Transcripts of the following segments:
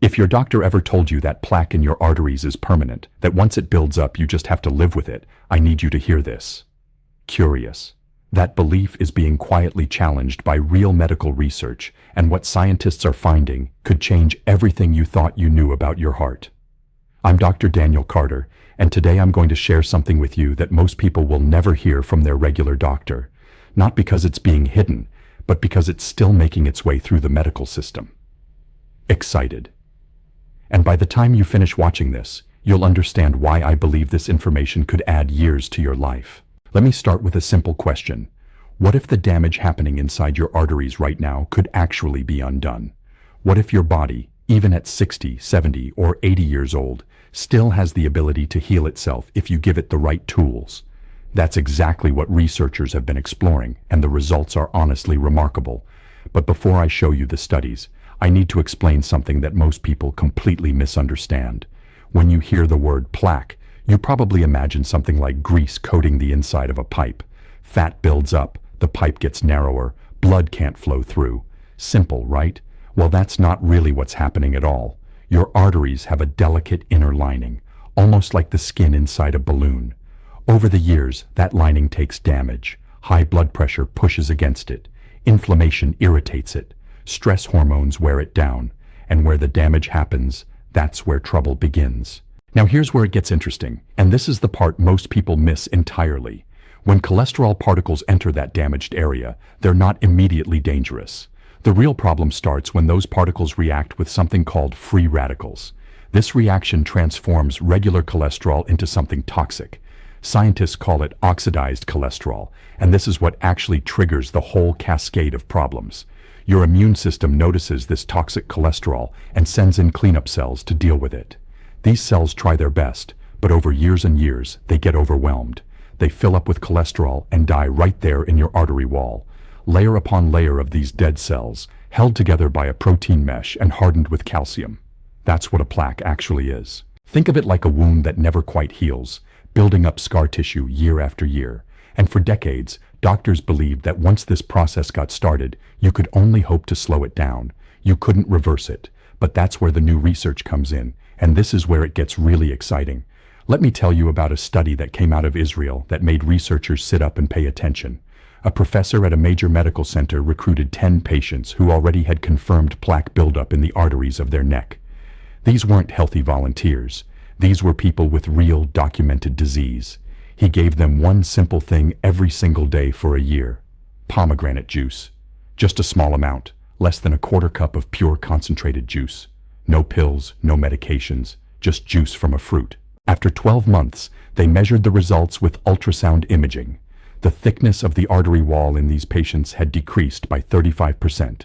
If your doctor ever told you that plaque in your arteries is permanent, that once it builds up you just have to live with it, I need you to hear this. Curious. That belief is being quietly challenged by real medical research, and what scientists are finding could change everything you thought you knew about your heart. I'm Dr. Daniel Carter, and today I'm going to share something with you that most people will never hear from their regular doctor, not because it's being hidden, but because it's still making its way through the medical system. Excited. And by the time you finish watching this, you'll understand why I believe this information could add years to your life. Let me start with a simple question. What if the damage happening inside your arteries right now could actually be undone? What if your body, even at 60, 70, or 80 years old, still has the ability to heal itself if you give it the right tools? That's exactly what researchers have been exploring, and the results are honestly remarkable. But before I show you the studies, I need to explain something that most people completely misunderstand. When you hear the word plaque, you probably imagine something like grease coating the inside of a pipe. Fat builds up, the pipe gets narrower, blood can't flow through. Simple, right? Well, that's not really what's happening at all. Your arteries have a delicate inner lining, almost like the skin inside a balloon. Over the years, that lining takes damage. High blood pressure pushes against it. Inflammation irritates it. Stress hormones wear it down. And where the damage happens, that's where trouble begins. Now here's where it gets interesting, and this is the part most people miss entirely. When cholesterol particles enter that damaged area, they're not immediately dangerous. The real problem starts when those particles react with something called free radicals. This reaction transforms regular cholesterol into something toxic. Scientists call it oxidized cholesterol, and this is what actually triggers the whole cascade of problems. Your immune system notices this toxic cholesterol and sends in cleanup cells to deal with it. These cells try their best, but over years and years, they get overwhelmed. They fill up with cholesterol and die right there in your artery wall. Layer upon layer of these dead cells, held together by a protein mesh and hardened with calcium. That's what a plaque actually is. Think of it like a wound that never quite heals, building up scar tissue year after year. And for decades, doctors believed that once this process got started, you could only hope to slow it down. You couldn't reverse it. But that's where the new research comes in, and this is where it gets really exciting. Let me tell you about a study that came out of Israel that made researchers sit up and pay attention. A professor at a major medical center recruited 10 patients who already had confirmed plaque buildup in the arteries of their neck. These weren't healthy volunteers. These were people with real documented disease. He gave them one simple thing every single day for a year: pomegranate juice. Just a small amount, less than a quarter cup of pure concentrated juice. No pills, no medications, just juice from a fruit. After 12 months, they measured the results with ultrasound imaging. The thickness of the artery wall in these patients had decreased by 35%.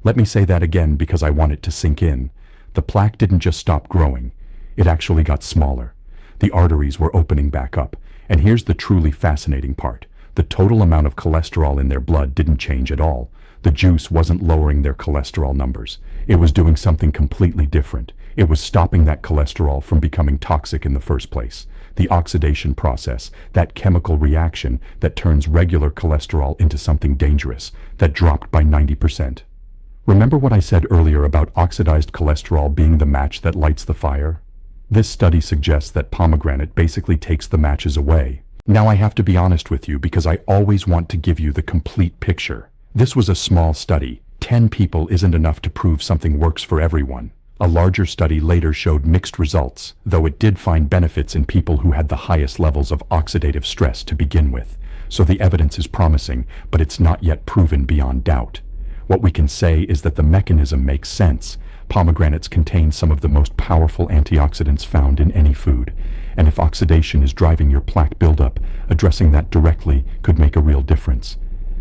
Let me say that again because I want it to sink in. The plaque didn't just stop growing. It actually got smaller. The arteries were opening back up. And here's the truly fascinating part. The total amount of cholesterol in their blood didn't change at all. The juice wasn't lowering their cholesterol numbers. It was doing something completely different. It was stopping that cholesterol from becoming toxic in the first place. The oxidation process, that chemical reaction that turns regular cholesterol into something dangerous, that dropped by 90%. Remember what I said earlier about oxidized cholesterol being the match that lights the fire? This study suggests that pomegranate basically takes the matches away. Now I have to be honest with you because I always want to give you the complete picture. This was a small study. 10 people isn't enough to prove something works for everyone. A larger study later showed mixed results, though it did find benefits in people who had the highest levels of oxidative stress to begin with. So the evidence is promising, but it's not yet proven beyond doubt. What we can say is that the mechanism makes sense. Pomegranates contain some of the most powerful antioxidants found in any food. And if oxidation is driving your plaque buildup, addressing that directly could make a real difference.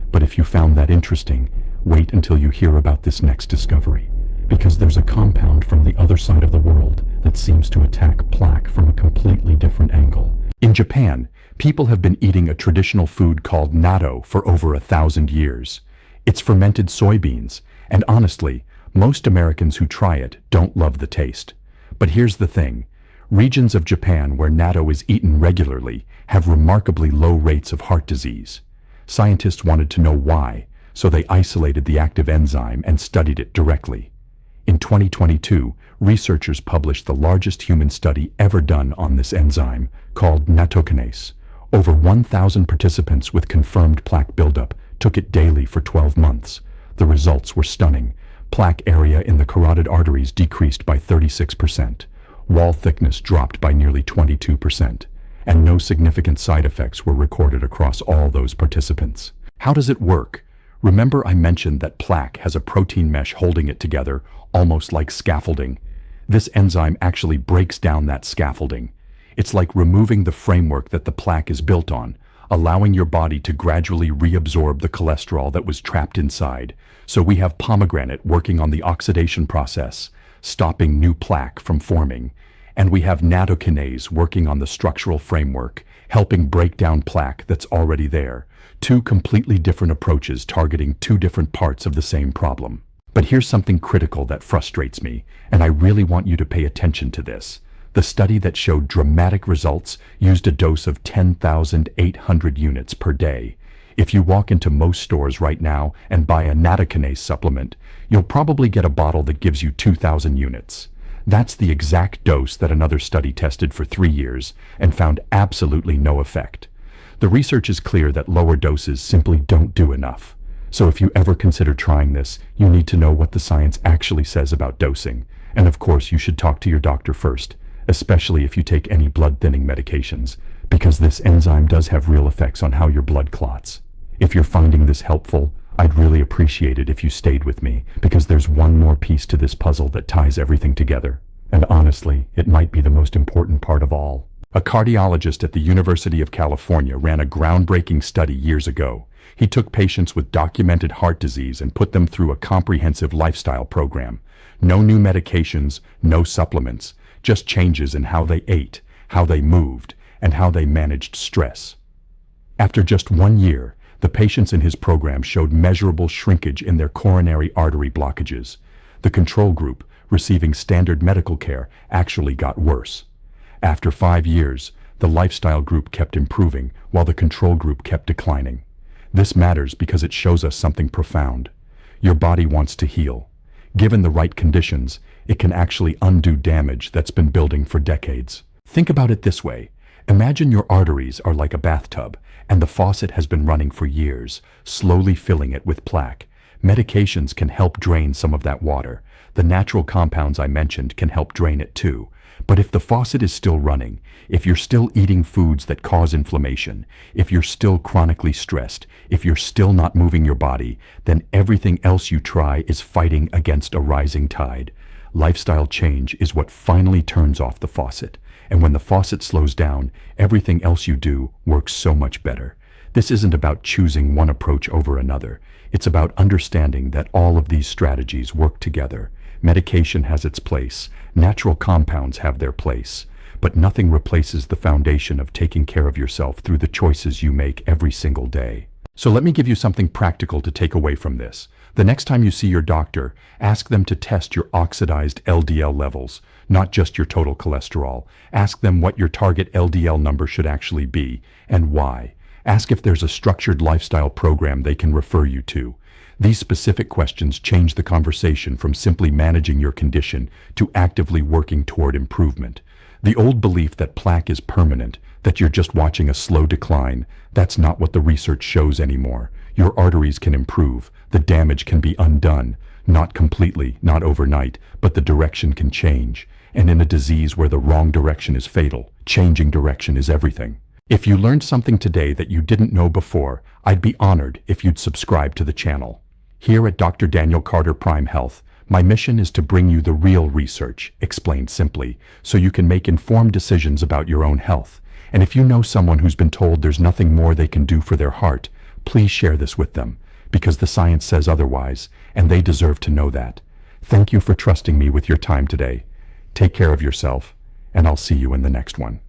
But if you found that interesting, wait until you hear about this next discovery. Because there's a compound from the other side of the world that seems to attack plaque from a completely different angle. In Japan, people have been eating a traditional food called natto for over 1,000 years. It's fermented soybeans, and honestly, most Americans who try it don't love the taste. But here's the thing. Regions of Japan where natto is eaten regularly have remarkably low rates of heart disease. Scientists wanted to know why, so they isolated the active enzyme and studied it directly. In 2022, researchers published the largest human study ever done on this enzyme, called nattokinase. Over 1,000 participants with confirmed plaque buildup took it daily for 12 months. The results were stunning. Plaque area in the carotid arteries decreased by 36%. Wall thickness dropped by nearly 22%. And no significant side effects were recorded across all those participants. How does it work? Remember I mentioned that plaque has a protein mesh holding it together, almost like scaffolding. This enzyme actually breaks down that scaffolding. It's like removing the framework that the plaque is built on, allowing your body to gradually reabsorb the cholesterol that was trapped inside. So we have pomegranate working on the oxidation process, stopping new plaque from forming. And we have nattokinase working on the structural framework, helping break down plaque that's already there. Two completely different approaches targeting two different parts of the same problem. But here's something critical that frustrates me, and I really want you to pay attention to this. The study that showed dramatic results used a dose of 10,800 units per day. If you walk into most stores right now and buy a nattokinase supplement, you'll probably get a bottle that gives you 2,000 units. That's the exact dose that another study tested for 3 years and found absolutely no effect. The research is clear that lower doses simply don't do enough. So if you ever consider trying this, you need to know what the science actually says about dosing. And of course, you should talk to your doctor first, especially if you take any blood-thinning medications, because this enzyme does have real effects on how your blood clots. If you're finding this helpful, I'd really appreciate it if you stayed with me, because there's one more piece to this puzzle that ties everything together. And honestly, it might be the most important part of all. A cardiologist at the University of California ran a groundbreaking study years ago. He took patients with documented heart disease and put them through a comprehensive lifestyle program. No new medications, no supplements, just changes in how they ate, how they moved, and how they managed stress. After just 1 year, the patients in his program showed measurable shrinkage in their coronary artery blockages. The control group, receiving standard medical care, actually got worse. After 5 years, the lifestyle group kept improving while the control group kept declining. This matters because it shows us something profound. Your body wants to heal. Given the right conditions, it can actually undo damage that's been building for decades. Think about it this way. Imagine your arteries are like a bathtub, and the faucet has been running for years, slowly filling it with plaque. Medications can help drain some of that water. The natural compounds I mentioned can help drain it too. But if the faucet is still running, if you're still eating foods that cause inflammation, if you're still chronically stressed, if you're still not moving your body, then everything else you try is fighting against a rising tide. Lifestyle change is what finally turns off the faucet. And when the faucet slows down, everything else you do works so much better. This isn't about choosing one approach over another. It's about understanding that all of these strategies work together. Medication has its place, natural compounds have their place, but nothing replaces the foundation of taking care of yourself through the choices you make every single day. So let me give you something practical to take away from this. The next time you see your doctor, ask them to test your oxidized LDL levels, not just your total cholesterol. Ask them what your target LDL number should actually be, and why. Ask if there's a structured lifestyle program they can refer you to. These specific questions change the conversation from simply managing your condition to actively working toward improvement. The old belief that plaque is permanent, that you're just watching a slow decline, that's not what the research shows anymore. Your arteries can improve, the damage can be undone, not completely, not overnight, but the direction can change. And in a disease where the wrong direction is fatal, changing direction is everything. If you learned something today that you didn't know before, I'd be honored if you'd subscribe to the channel. Here at Dr. Daniel Carter Prime Health, my mission is to bring you the real research, explained simply, so you can make informed decisions about your own health. And if you know someone who's been told there's nothing more they can do for their heart, please share this with them, because the science says otherwise, and they deserve to know that. Thank you for trusting me with your time today. Take care of yourself, and I'll see you in the next one.